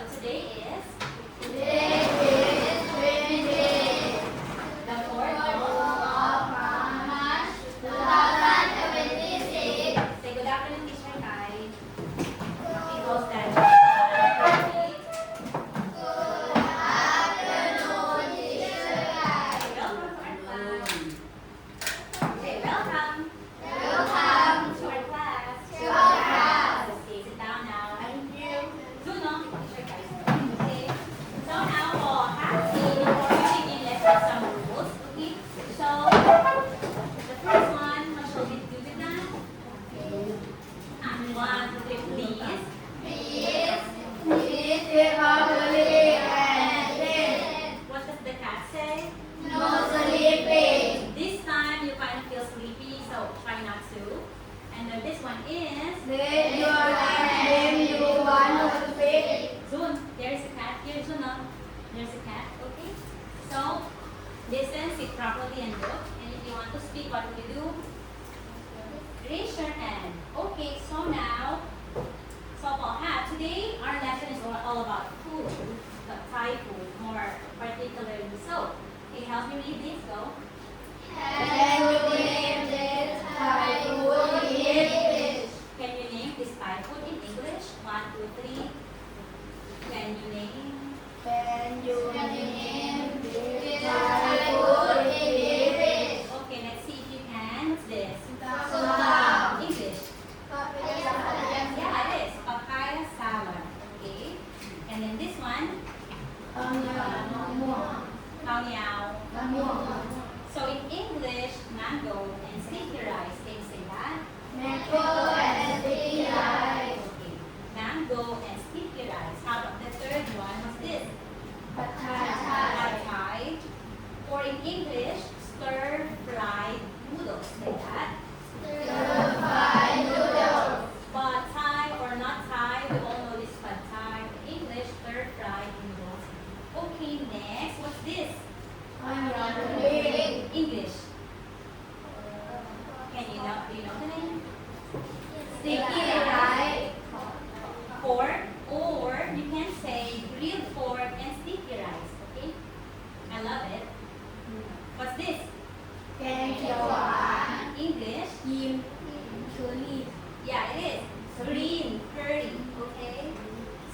today is Today is Wednesday, the 4th of of March, 2026. Say good afternoon, Teacher Kai. People stand. Good afternoon, Teacher Kai. Welcome to our class. Say welcome Welcome to our class. to our class. Okay, sit down now. Thank you. Suno, Teacher Kai. Okay. So now, before we begin, let's have some rules. Okay. So the first one, what shall we do with that? 1, 2, 3, please. Please, sit properly and sit. What does the cat say? No sleeping. This time you kind of feel sleepy, so try not to. And then this one is Raise your hand when you want to speak. Zoom. There's a cat here, Zoom. There's a cat. Okay. So listen, sit properly and look. And if you want to speak, what will you do? Raise your hand. Okay. So now, today our lesson is all about food, but Thai food more particularly. So, can you help me read this? Go. Can you name this Thai food in English? Can you name this Thai food in English? 1, 2, 3. Can you name? Can you name this Thai food in English? Okay, let's see if you can. What's this? Soda. English. Yeah, it is. Papaya salad. Okay. And then this one, khao niao. So in English, mango and sticky rice. Can you say that? Mango and sticky rice. Okay. Mango and sticky rice. How about the third one? What's this? Pad Pad Thai. Thai. Or in English, stir-fried noodles. Say that. Stir-fried noodles. Pad Thai or not Thai, we all know this Pad Thai. In English, stir-fried noodles. Okay, next, what's this? Onion ring. English. Do you know the name? Sticky rice. Pork, or you can say grilled pork and sticky rice. Okay? I love it. What's this? แกงเขียวหวาน English. ยิมเชอรี่ Yeah, it is. Green curry. Okay?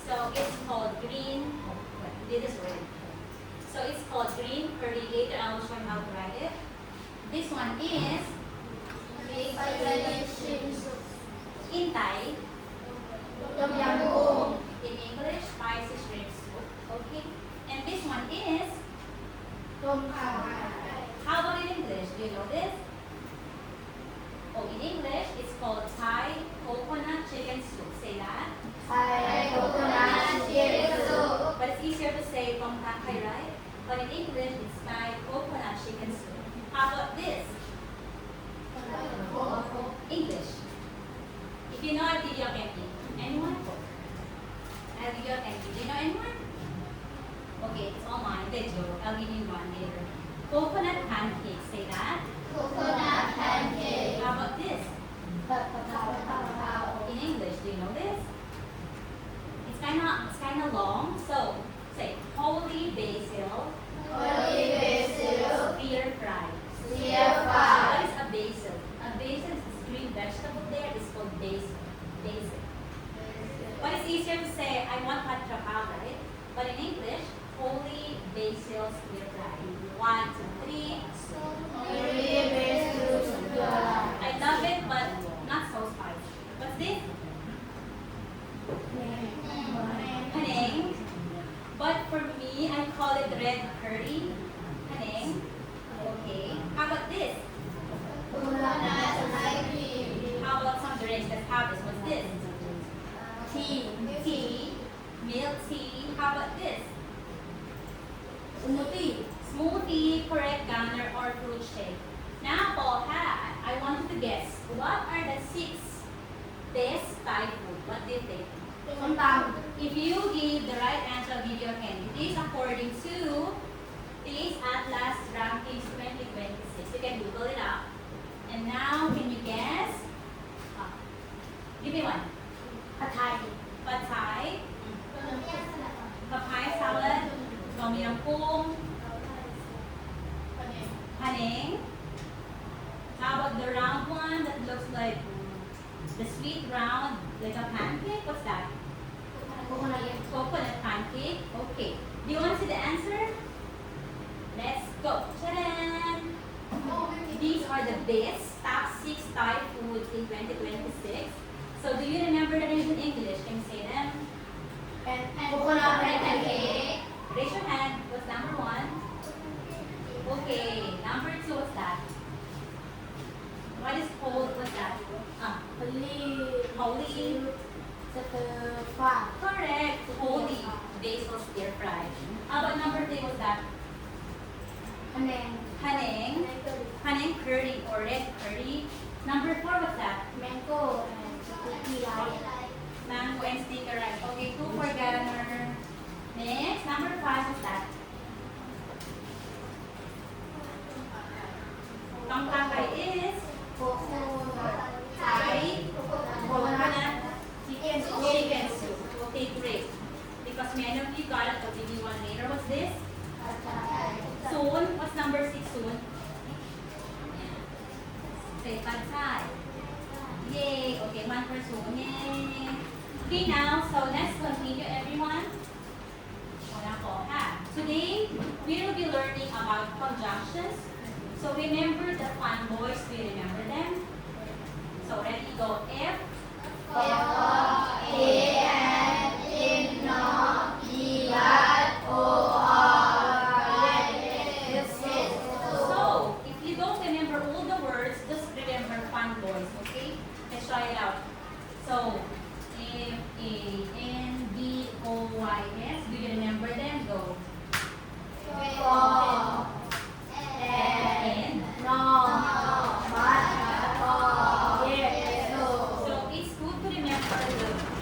So it's called green. This is red. So it's called green curry. Later I will show you how to write it. This one is in Thai. ต้มยำกุ้ง In English, spicy shrimp soup. Okay? And this one is, ต้มข่าไก่ how about in English? Do you know this? Oh, in English, it's called Thai coconut chicken soup. Say that. ไทยโคโคนัทชิคกี้พาย But it's easier to say Tom Kha Khai, right? But in English, it's Thai coconut chicken soup. How about this? English. If you know, I'll give you a candy. Anyone? I'll give you a candy. Do you know anyone? Okay, it's all mine. That's yours. I'll give you one later. Coconut pancakes. Say that. โคโคนัทแพนเค้ก How about this? ผัดกะเพรา In English, do you know this? It's kind of long. So say holy basil, โอลิเวซิล stir fry. เสียฟรา What is a basil? A basil is this green vegetable there. It's called basil. Basil. But it's easier to say I want pad chapao, right? But in English, holy basil stir fry. 1, 2, 3. โอลิเวซิลสุดยอด I love it, but not so spicy. What's this? Panang. But for me, I call it red curry. Panang. Okay. How about this? โคโคนัทไอศครีม How about some drinks that have this? What's this? ที Tea. Milk tea. How about this? สมูทตี้ Smoothie, correct gunner, or fruit shake. Now, Paul Hat, I want you to guess. What are the 6 best Thai food? What do you think? ส้มต If you give the right answer, I'll give you a candy. This is according to this Atlas Rankings 2026. You can Google it up. And now, can you guess? Give me one. ำผัดไทย Pad Thai. Haneng. Haneng. Haneng curry or red curry. Number 4, what's that? Mango and sticky rice. Mango and sticker rice. Okay, 2 for Gunner. Next, number 5, what's that? Tangkakay is Thai coconut chicken soup. Okay, great. Because many of you got it, but maybe one later. What's this? Soon. What's number 6 soon? Say pad thai. Yay. Okay, 1 for soon. Yay. Okay, now, so let's continue, everyone. Wala po, ha? Today, we will be learning about conjunctions. So remember the fun boys. Do you remember them? So ready, go. F. So, if you don't remember all the words, just remember fun boys, okay? Let's try it out. So, F-A-N-B-O-Y-S. Do you remember them? Go. And so it's good to remember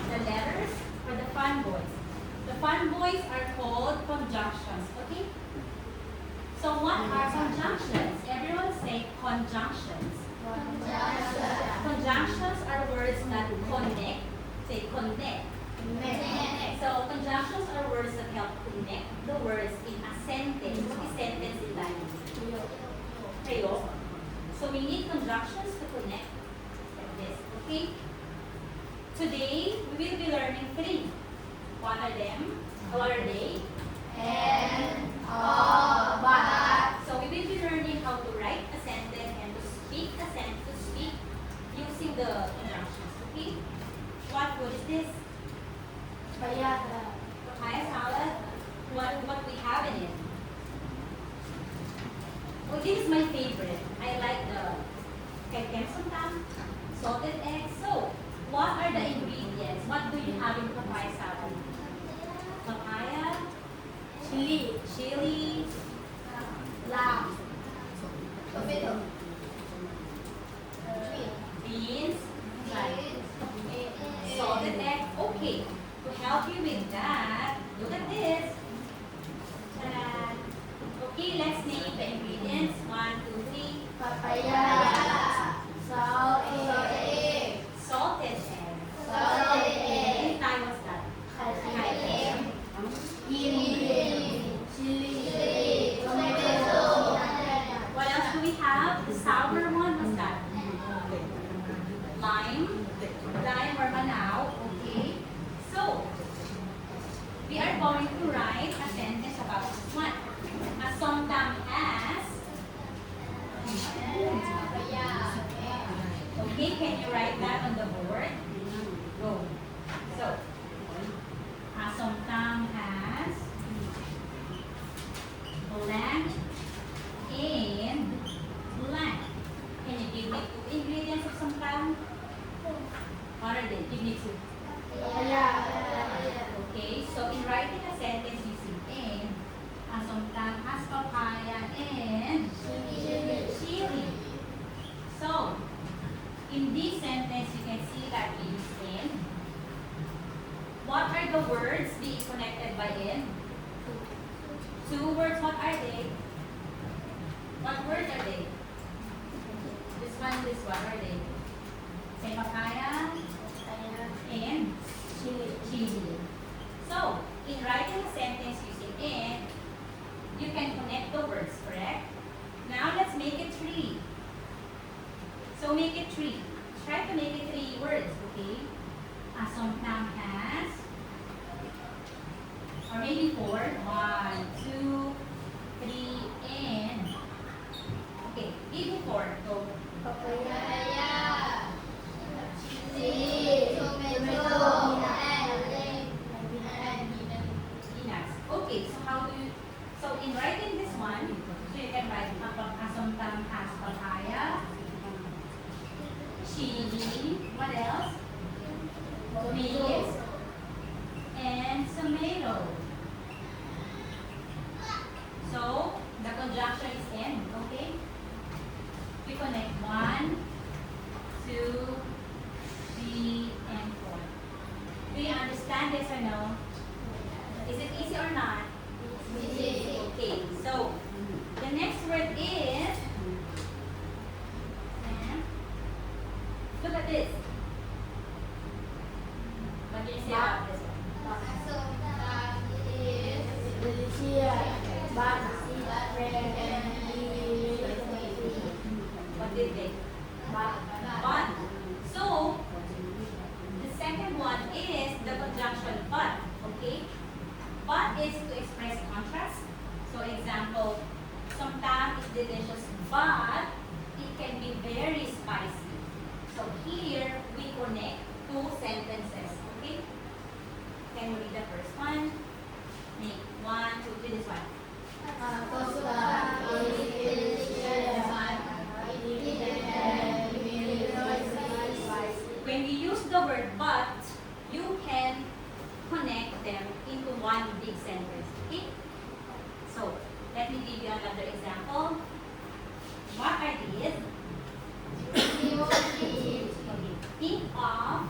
the letters for the fun boys. The fun boys are called conjunctions, okay? So what are conjunctions? Everyone say conjunctions. Conjunctions are words that connect. Say connect. So conjunctions are words that help connect the words in a sentence. What is sentence in Tagalog? Prayog. So we need conjunctions to connect like this. Okay? Today we will be learning 3. What are them? What are they? So we will be learning how to write a sentence and to speak a sentence, to speak using the conjunctions. Okay? What food is this? Papaya salad. What we have in it? Oh, this is my favorite. I like the kaitem somtam, salted egg. So, what are the ingredients? What do you have in papaya salad? Papaya, chili, beans, salted egg. Okay, to help you with that, look at this. Ta-da! Okay, let's name the ingredients. 1, 2, 3. Salted egg. In Thai, what's that? What else do we have? The sour one, what's that? Lime or manao. Okay. So, we are going to write a sentence about this one. A somtam has. Okay, can you write that on the board? Go. So, a somtam has blank and blank. Can you give me 2 ingredients of somtam? What are they? Give me 2. Okay, so in writing a sentence using and, a somtam has papaya and chili. So, in this sentence, you can see that we use and. What are the words being connected by and? 2 words, what are they? What words are they? This one, are they? Say papaya and chili. So, in writing a sentence using and, you can connect the words, correct? Now, let's make it 3. So, make it 3. Try to make it 3 words, okay? A somtam has, or maybe 4. 1, 2, 3, and. Okay, give me 4. Go. Peanuts. Okay, so how do you, so in writing this one, so you can write a somtam has papaya, chili, what else? Beans, and tomato. So, the conjunction is What did they? But. So, the second one is the conjunction but. Okay? But is to express contrast. So, example, somtam is delicious, but it can be very spicy. So, here we connect two sentences. Okay? Can you read the first one? Make 1, 2, 3, this one. When you use the word but, you can connect them into one big sentence. Okay? So, let me give you another example. What are these? Okay. Think of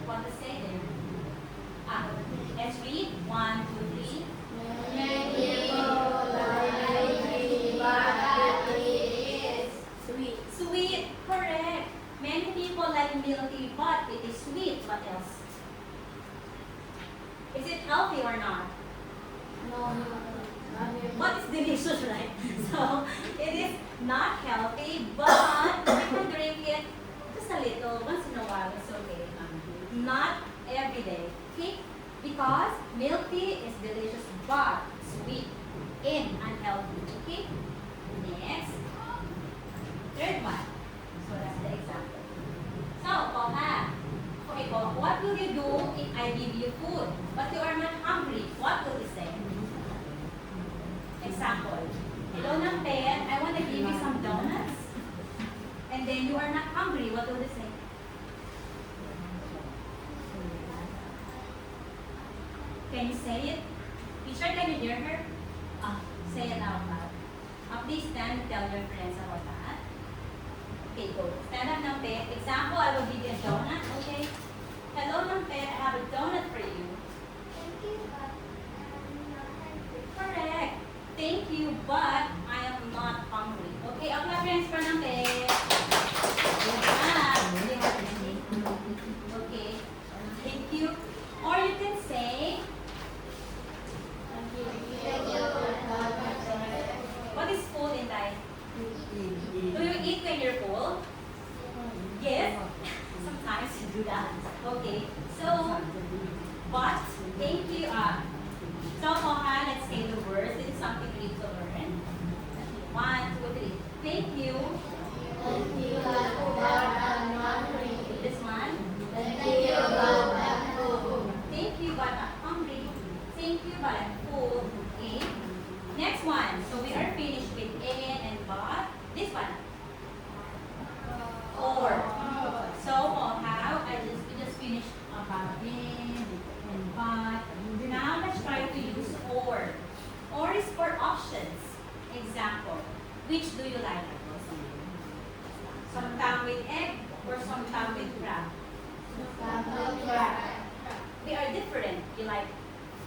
what to say there. Let's read 1, 2, 3. Sweet, correct. Many people like milk tea, but it is sweet. What else? Is it healthy or not? But it's delicious, right? So, it is not healthy, but you can drink it just a little, once in a while, it's okay. Not every day, okay? Because milk tea is delicious, but sweet and unhealthy, okay? Next, third one. So, that's the example. So, Paula, okay, Paula, what will you do if I give you food, but you are not hungry? What will you say? Example, hello Nampen, I want to give you some donuts. And then you are not hungry, what will you say? Can you say it? Teacher, can you hear her? Say it out loud. Please stand and tell your friends about that. Okay, go. Stand up, Nampen. Example, I will give you a donut, okay? Hello Nampen, I have a donut for you. Correct. Thank you, but I am not hungry. Okay, applause friends for Nampen. Okay, thank you. Or you can say, what is food in life? Do you eat when you're full? Yes. Sometimes you do that. Okay, so, but, thank you. So, Mohan, let's say the words. This is something we need to learn. 1, 2, 3. Thank you. This one. Thank you, but I'm hungry. Thank you, but I'm full. Okay. Next one. So we are finished with and but. This one. Or. So how we just finished about and but. Now let's try to use or. Or is for options. Example. Which do you like? Sometimes with egg or sometimes with crab. We are different. You like,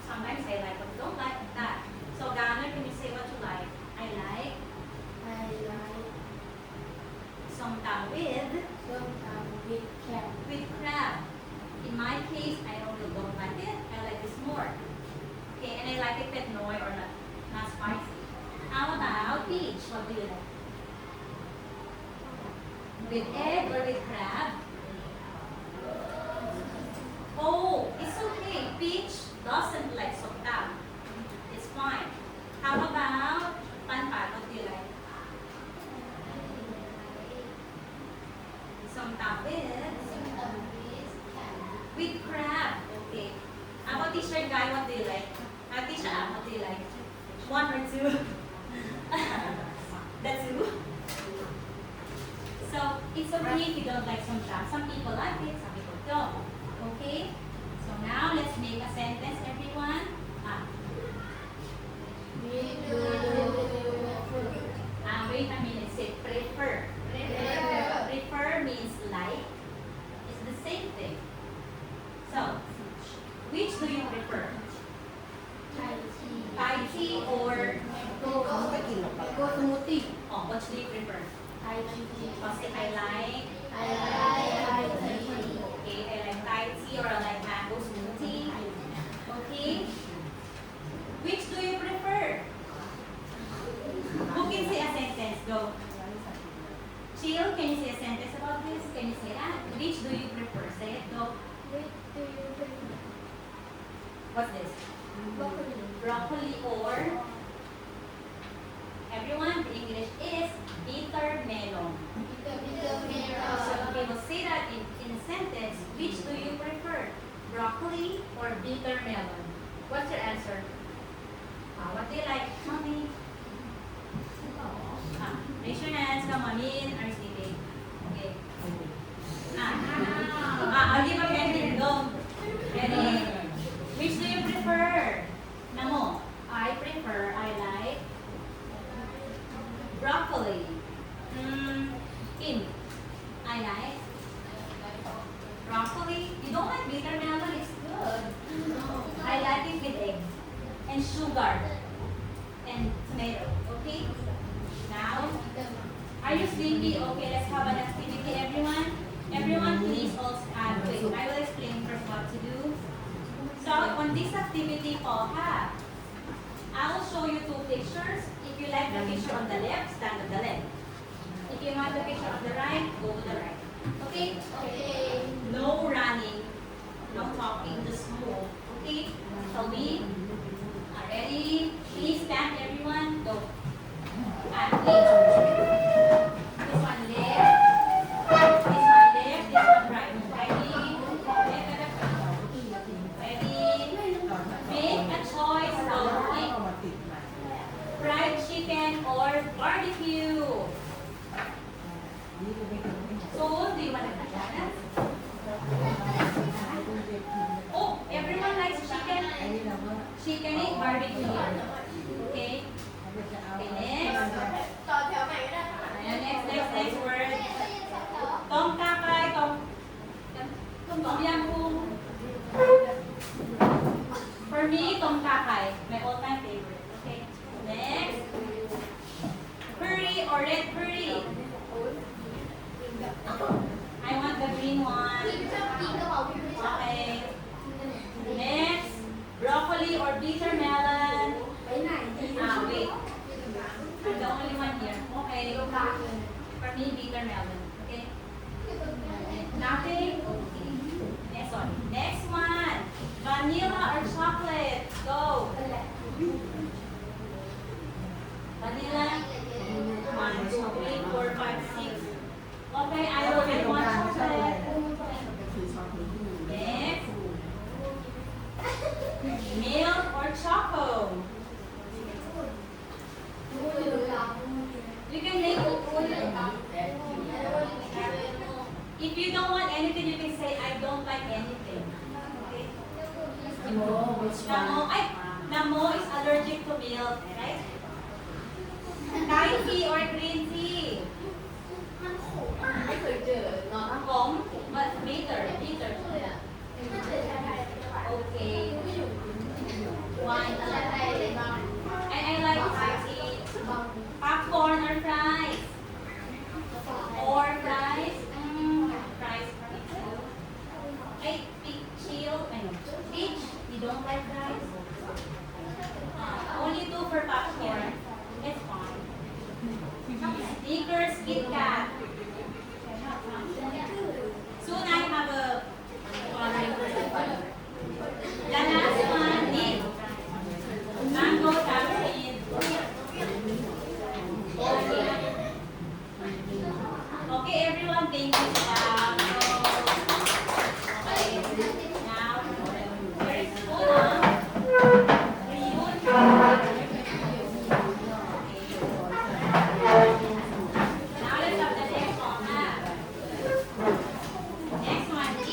sometimes I like, but you don't like that. So Ghana, can you say what you like? I like sometimes with crab. In my case, I really don't like it. I like this more. Okay, and I like it with noi or not spicy. How about peach? What do you like? With egg or with crab? Oh, it's okay. Peach doesn't like somtam. It's fine. How about panpat? What do you like? Somtam with crab. Okay. How about t-shirt guy? What do you like? Tisha, what do you like? 1 or 2? That's 2. So it's okay if you don't like somtam. Some people like it, some people don't. Okay? So now let's make a sentence, everyone. Wait a minute, say prefer. Prefer means like. It's the same thing. So, which do you prefer? Thai tea or smoothie? Oh, what do you prefer? Kasi I like okay, I like Thai tea or I like mango smoothie. Okay? Which do you What's this? Broccoli or everyone, the English is bitter melon. So we will say that in a sentence, which do you prefer? Broccoli or bitter melon? What's your answer? What do you like, mommy? Raise your hands, come on in, are sleeping. Okay. I'll give a ready. Go. Ready? Which do you prefer? Namo, I like broccoli. Kim, I like broccoli. You don't like bitter melon? It's good. I like it with egg and sugar and tomato. Okay? Now, are you sleepy? Okay, let's have an activity, everyone. Everyone, please also wait. I will explain first what to do. So, on this activity po, I will show you two pictures. If you like the picture on the left, stand on the left. If you want the picture on the right, go to the right. Okay? No running, no talking, just move. Okay? So we are ready. Please stand, everyone. Go. Please. This one left. This one left. This one right. Ready? Make a choice. Go. Fried chicken or barbecue. So, do you want to McDonald's? Oh, everyone likes chicken. Chicken and barbecue. Okay. Okay, next. Ayan, next word. Tom kakay, tom yam kung. For me, tom kakay. My all-time favorite. Okay. Next. Curry or red curry. I want the green one. Okay. Next, broccoli or bitter melon. Wait. I'm the only one here. Okay. For me, bitter melon. Okay. Nothing. Okay. Next one. Next one. Vanilla or chocolate. Go. Vanilla. 1, 2, 3, 4, 5, 6. Okay, I want chocolate. Next. Milk or choco? You can make if you don't want anything, you can say I don't like anything. Okay? Namo is allergic to milk, right? Thai tea or green tea? But bitter. Okay. One. I like spicy. Popcorn or fries? Or fries? Fries for me too. Peach, you don't like fries? Only 2 for popcorn. It's fine. Snickers, Kit Kat. Soon I have a the last one is mango tamarind. Okay, everyone, thank you. Now, there is now let's have the next one. Next one is,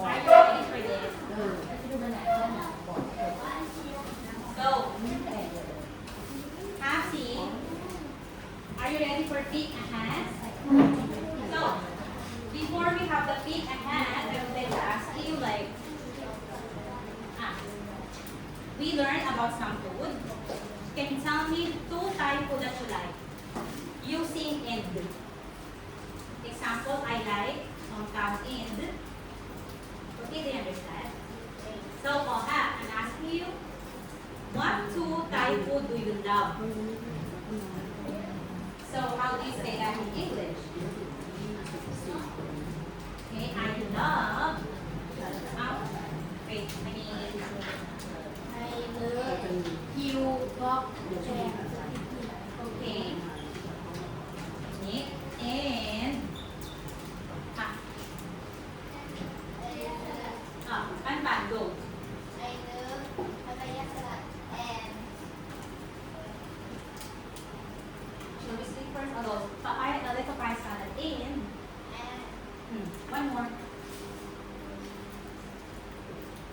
are you ready for this? So, Cassie, are you ready for peek and hands? So, before we have the peek and hands, I would like to ask you we learned about some food. Can you tell me 2 Thai food that you like? Using ind. Example, I like compound ind. Okay, do you understand? So, I'm asking you, what 2 Thai food do you love? So, how do you say that in English? Okay, I love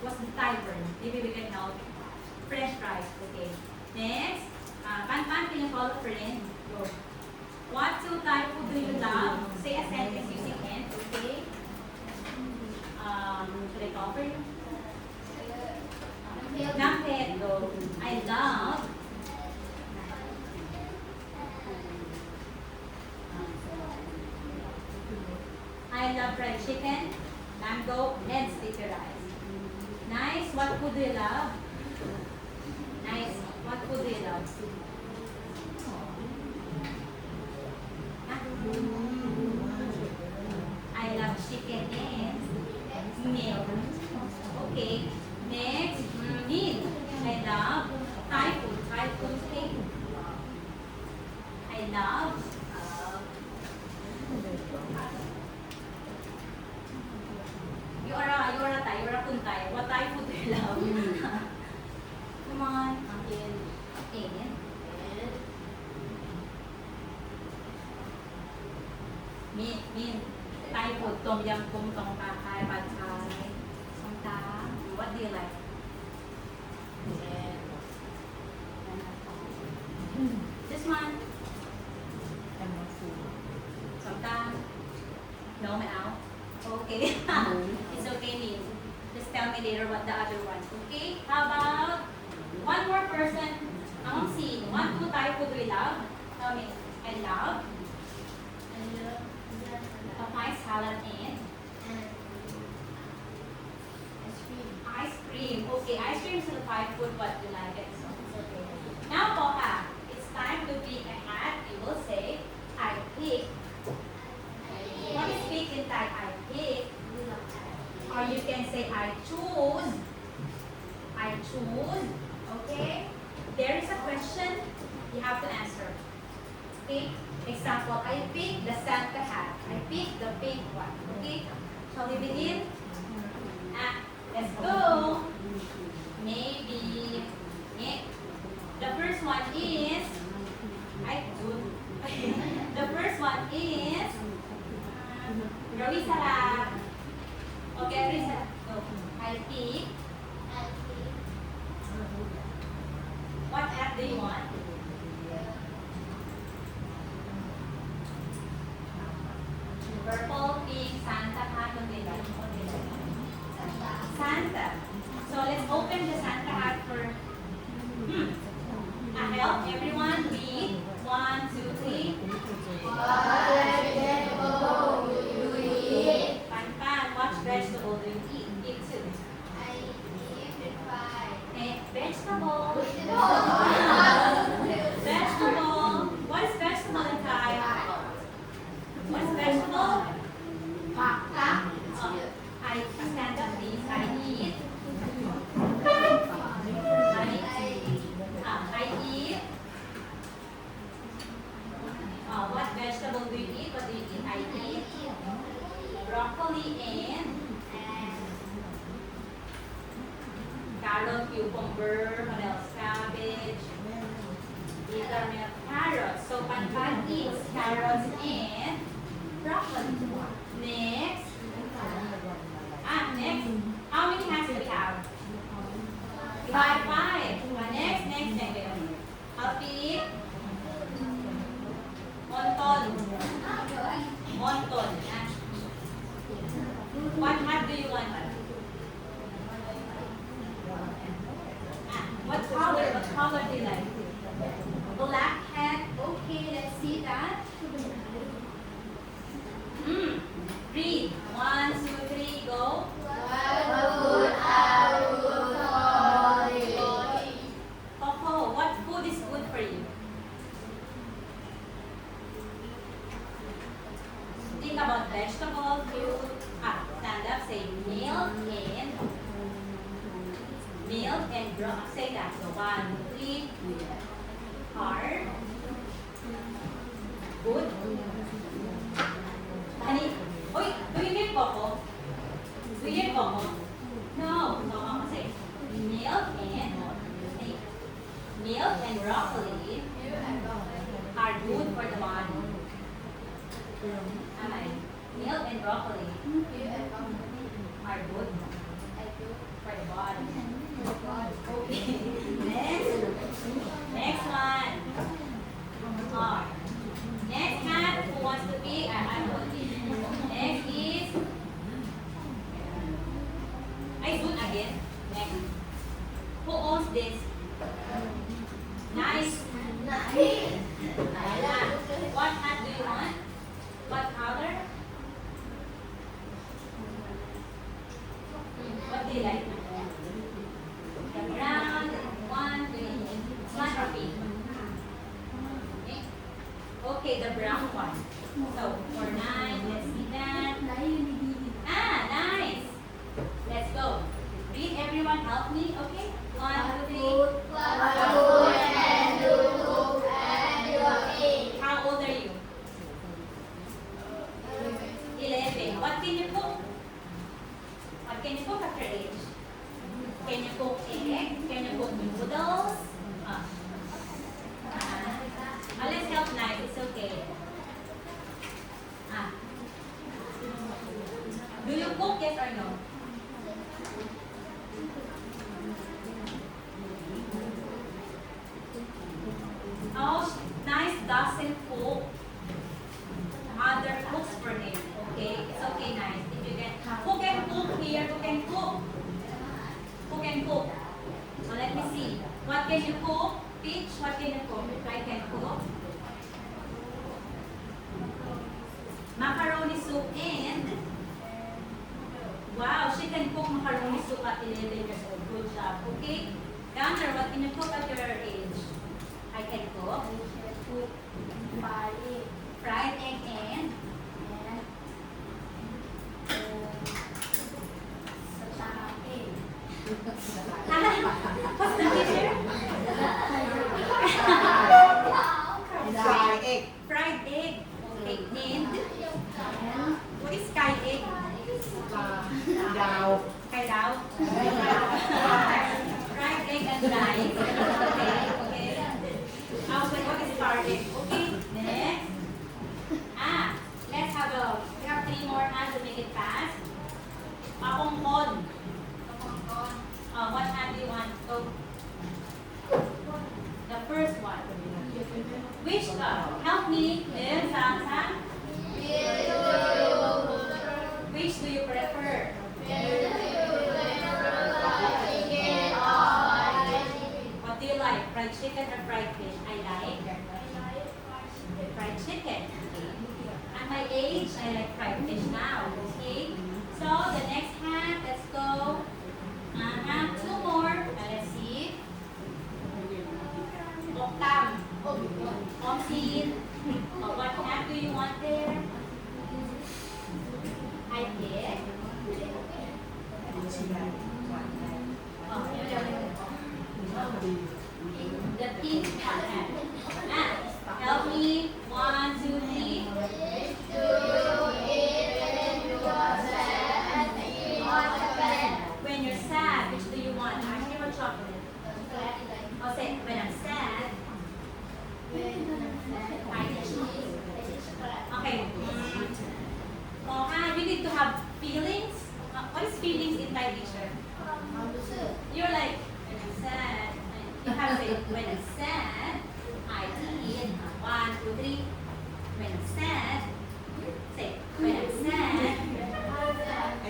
was the timer. Maybe we can help. French fries. Okay. Next. Pan, can you call a friend? Go. What two Thai food do you love? Say a sentence using N. Okay. Should I call for you? Nampet. Go. I love fried chicken, mango, and sticky rice. Nice. What food do you love? Nice. What food do you love? I love chicken and milk. Okay. Next, meat. I love Thai food. Thai food cake. I love you are a Thai, you're a Puntai. What Thai food do you love? Come on. And meat. Thai food, tom yum kum tong pa khai, pad thai, song ta. What do you like? This one. Song ta. No, Mao. Okay. It's okay, Neil. Just tell me later what the other one. Okay? How about one more person? Among C. One, two Thai food we love. Tell me. I love Papaya salad and ice cream. Okay, ice cream is a Thai food, but you like it, so it's okay. Now, Poha, it's time to pick a hat. You will say, I pick. What is pick in Thai? I pick. Or you can say, I choose. I choose. Okay? There is a question you have to answer. Okay? Example, I pick the Santa hat. I pick the pink one. Okay? Shall we begin? Let's go. Maybe. The first one is. The first one is. Ravi Sarah. Okay, Ravi Sarah. Go. I pick. What app do you want? Purple, pink, Santa, hat, what do you like? Santa. So let's open the Santa hat for help everyone read. 1, 2, 3. Pan, what vegetable do you eat? Eat two. Vegetable. Vegetable. What is vegetable in Thai? What is vegetable? I stand up, please. I eat. What vegetable do you eat? What do you eat? I eat broccoli and carrot, cucumber, what else? Cabbage, buttermilk, carrots. So Pan eats carrots and broccoli. Next. Next. How many hands do we have? Five. Next. I'll pick Monton. What hat do you want? What color do you like? Black hat. Okay, let's see that. Read. 1, 2, 3, go. Coco, what food is good for you? Think about vegetable, fruit. Stand up, say milk and broth. Say that. So 1, 2, 3. Hard. Good. Honey. Wait, do you get Coco? Do you get Coco? No. So Mama say milk and broccoli are good for the body. Milk and broccoli are good for the body. Okay. Next one. Oh. Next hat, who wants to pick? I will pick. Next is Aizun again. Next. Who owns this? Nice. What hat do you want? What color? What do you like? The brown, one, or pink? Okay. Okay, the brown one. So, for 9, let's see that. Nice. Let's go. Read, everyone, help me, okay? 1, 2, 3. How old are you? 11. What can you cook? What can you cook at your age? Can you cook egg? Can you cook noodles? Let's help Nice. It's okay. Do you cook, yes or no? Oh, Nice doesn't cook. Mother cooks for him. Okay? It's okay, Nice. If you get who can cook here? Who can cook? Who can cook? So let me see. What can you cook? Peach, what can you cook? I can cook macaroni soup and wow, she can cook macaroni soup at 11 years old. Good job. Okay? Gunner, what can you cook at your age? I can cook fried egg and what's the picture? Fried egg. Fried egg. Okay. And what is sky egg? ดาว Kai dao. Fried egg and rice. Okay. Okay. What is fried egg? Okay. Next. Let's have we have 3 more hands to make it fast. Pakongkon. What hand do you want? So, the first one. Which help me. Which do you prefer? What do you like? Fried chicken or fried fish? I like fried chicken. Okay. At my age, I like fried fish now. Okay. So the next hand, let's go. 2 more. Let's see. Oktam. Omsin. What hat do you want there? I pick. The pink hat. Help me. 1, 2, 3. When you're sad, which do you want? Ice cream or chocolate? I'll say, when I'm sad. Okay. You need to have feelings. What is feelings in Thai teacher? You're like, when I'm sad. You have to say, when I'm sad, I eat. 1, 2, 3. When I'm sad, say, when I'm sad,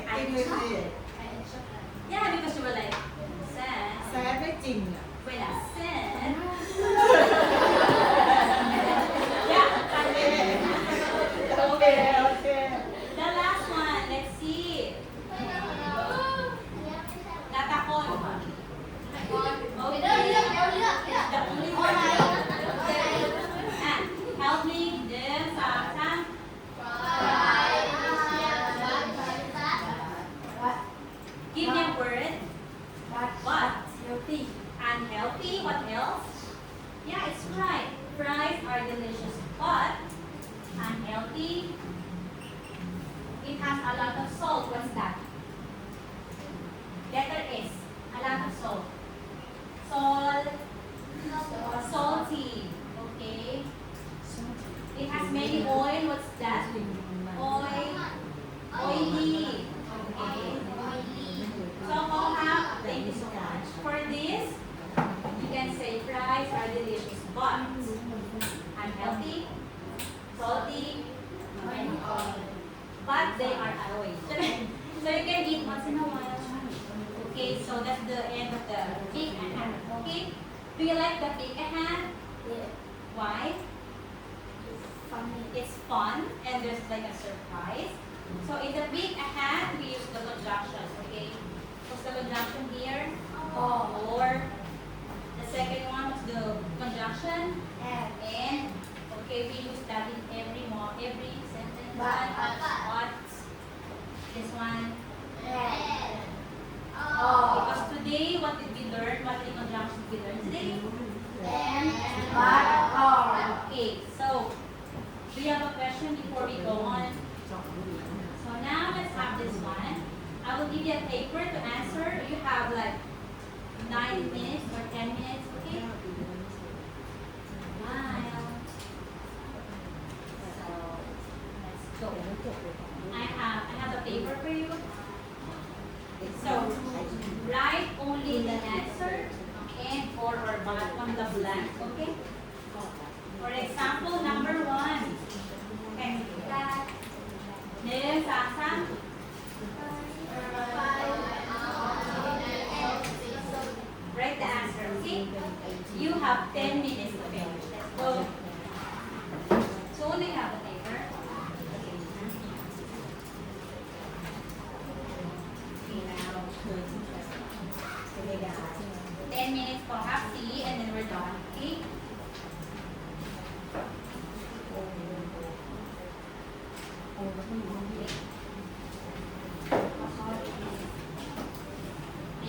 I eat. Yeah, because you were like, sad. แซดไม่จริงอ่ะ When I'm sad. Yeah. Okay. The last one, let's see. Natakon. Okay. The only one. Help me. Give me a word. What? Healthy. Unhealthy. What else? Yeah, it's right. Fries are delicious, but unhealthy. It has a lot of salt. What's that? Letter S. A lot of salt. Salty. Okay. It has many oil. What's that? Oily. Okay. So, So that's the end of the peek ahead. Okay? Do you like the peek ahead? Why? It's fun and there's like a surprise. So in the peek ahead, we use the conjunctions. Okay? What's the conjunction here? Or the second one was the conjunction and okay, we use that in every sentence. What? This one. Because today, what did we learn? What the conjunctions we learned today? Okay, so do you have a question before we go on? So now let's have this one. I will give you a paper to answer. You have like 9 minutes or 10 minutes, okay? Smile. So let's go. I have a paper for you. So write only the answer and or but on the blank, okay? For example, number 1. Okay. Nil, Sasa. Write the answer, okay? You have 10 minutes to finish. Let's go. So only have a paper. Okay, now. 10 minutes for half tea and then we're done, okay?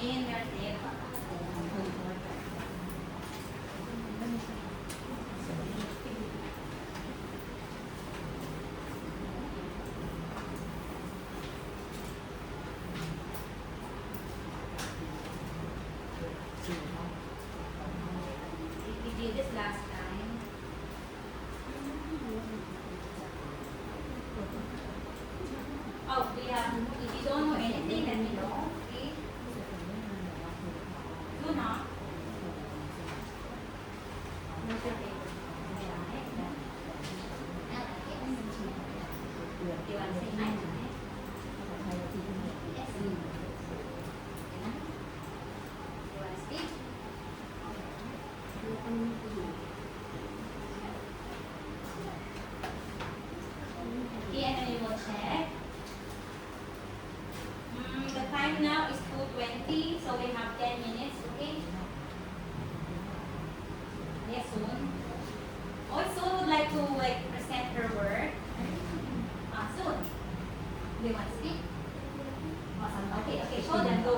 In your table. We did this last time. Oh, we have, if you don't know anything, let me know, okay? Do not. Where's your paper? Do you want to say hi? Yes. You want to speak? Okay, and then we will check. The time now is 2:20, so we have 10 minutes, okay? Yes, soon. Oh, soon would like to present her work. Soon. Do you want to speak? Awesome. Okay, show them, go.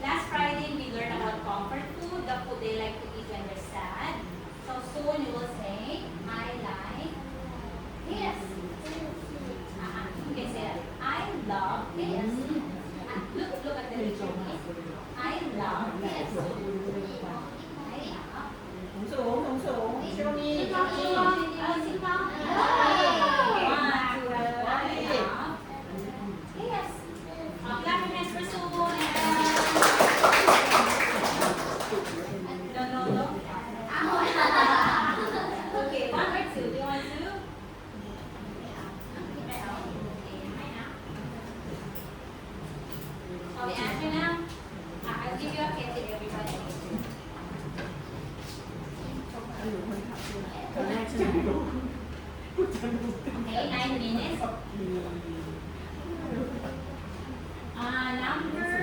Last Friday, we learned about comfort food, the food they like to eat when they're sad. So soon you will say, I like this. You can say that. I love this. Look at the picture. I love this. I love. สูงช่วงนี้ Sit down. Sit down. Yes. Clap your hands for Soon. No. Okay, 1 or 2. Do you want 2? So the answer now, I'll give you a hint to everybody. คนแรกใช่ไหม Okay, 9 minutes. Number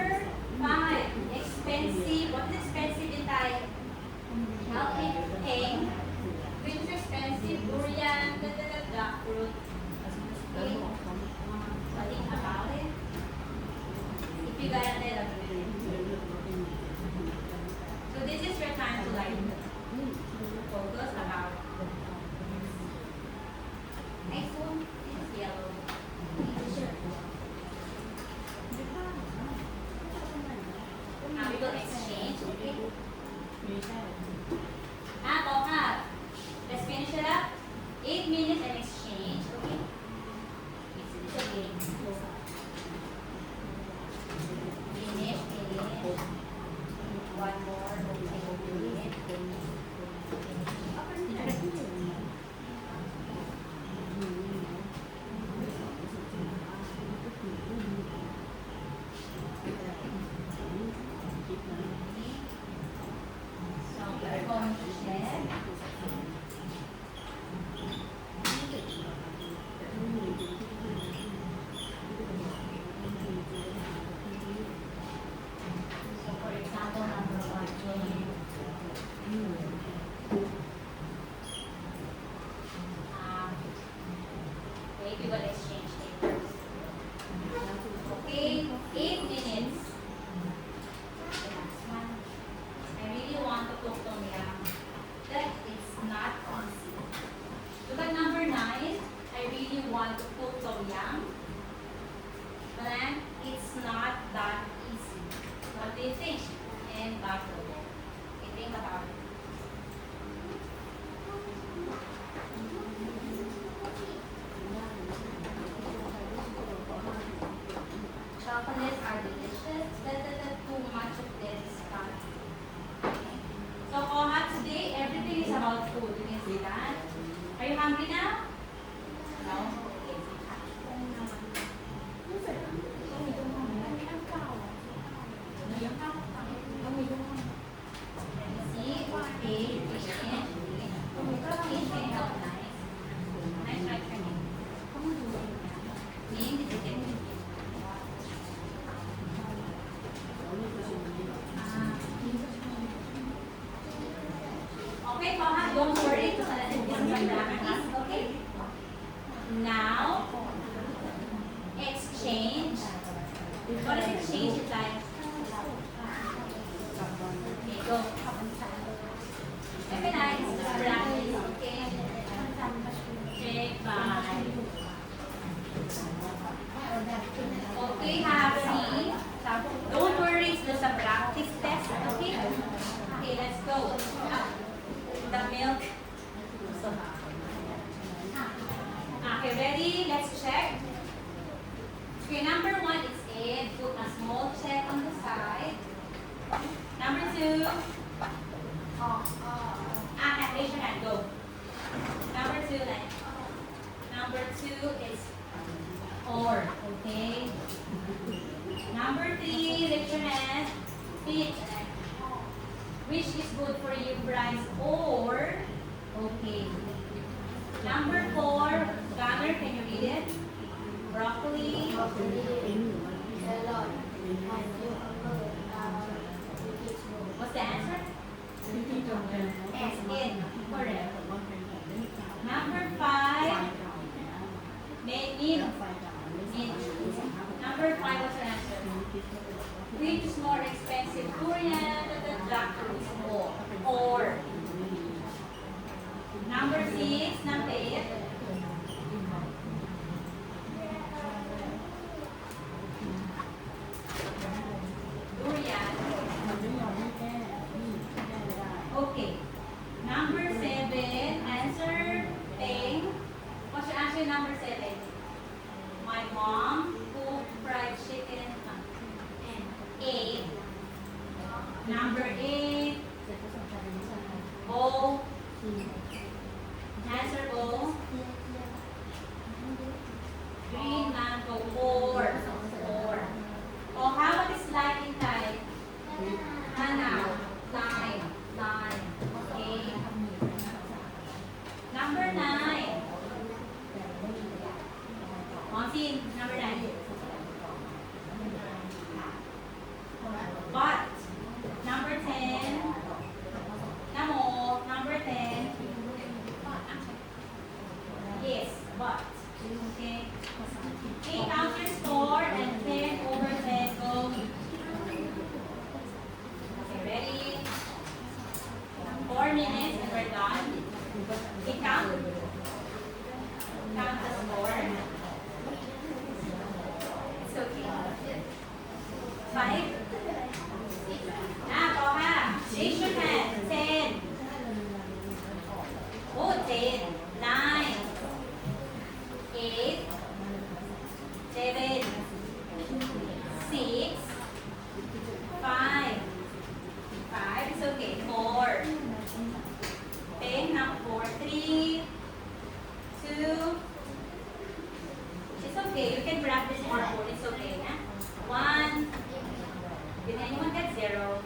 5, expensive. What is expensive in Thai? Healthy, paying. Which is expensive? Durian, jackfruit. Okay. What think about it? If you got it, so this is your time to focus about. Next one is yellow. Now we will exchange, okay? Let's finish it up. 8 minutes and exchange, okay? It's okay. Finish. One more, Okay, patient. Patient, help, nice. Nice right training. Name, did you get it? Okay, Paha, don't worry. Okay. Now, exchange. What is exchange? It's like, okay, go. Very nice. Practice, okay. Check by. Okay, Happy. Don't worry, it's just a practice test, okay? Okay, let's go. The milk. Okay, ready? Let's check. Okay, number 1 is it. Put a small check on the side. Number 2. Raise your hand, go. Number 2, like. Number 2 is or, okay? Number 3, lift your hand. Pitch. Which is good for you, Bryce? Or, okay. Number 4, Gunner, can you read it? Broccoli. What's the answer? S, in. Correct. Number 5, meat. Number 5, what's your answer? Which is more expensive, durian or the jackfruit small? Or. Number 6, number 8. Durian. Okay. Number 7, answer Peng. What's your answer number 7? My mom cooked fried chicken. 8. Number 8. Bowl. Answer bowl. Green mango. 4. Oh, how about this lighting type? Hanaw. 9. Okay. Number 9. Monty, number 9. But. Number 10. Namo. Number 10. Yes, but. Okay. 8 count your score and 10 over 10 go. Okay, ready? 4 minutes and we're done. Okay, count. Count the score. It's okay. 5. Go ha. Raise your hand. 10. Oh, 10. 9. 8. 7. 6. 5. 5. It's okay. 4. 10. Now 4. 3. 2. It's okay. You can practice more 4. It's okay. 1. Did anyone get 0?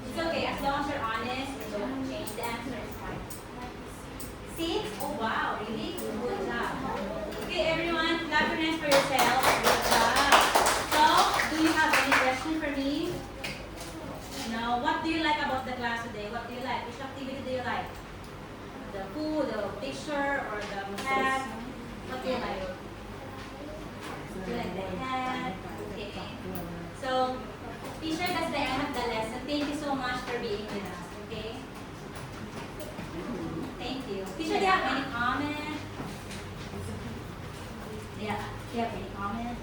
It's okay. As long as you're honest and don't change the answer, it's fine. 6? Oh wow, really? Good job. Okay, everyone, clap your hands for yourself. Good job. So, do you have any question for me? No. What do you like about the class today? What do you like? Which activity do you like? The food, the picture, or the hat? What do you like? Do you like the hat? Okay. So, teacher, that's the end of the lesson. Thank you so much for being with us. Okay? Thank you. Teacher, do you have any comment? Yeah. Do you have any comment?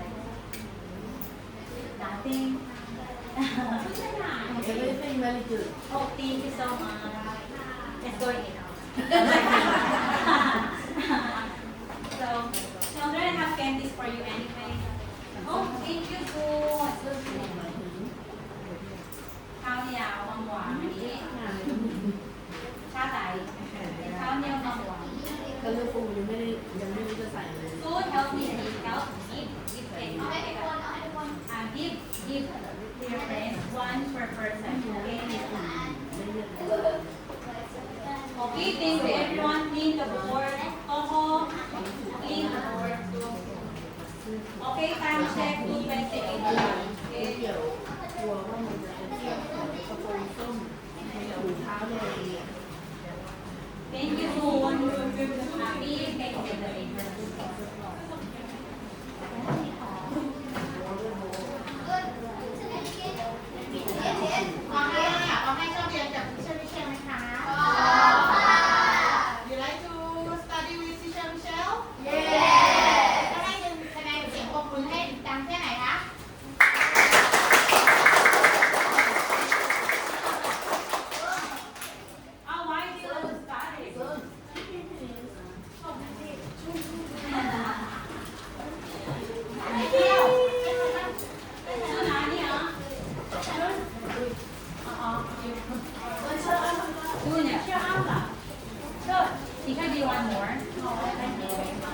Nothing? Everything very good. Oh, thank you so much. Let's go in now. So, children, I have candies for you anyway. Oh, thank you so much. Khao niao mong hỏa này. Cha tại. Khao niao mong hỏa. ก็ลูกปูยังไม่รู้จะใส่เลย Food help me eat, help give and give to your friends, one per person. Okay? Greetings to everyone. Clean the board. Toho, clean the board. Okay, time check 2:28. Okay.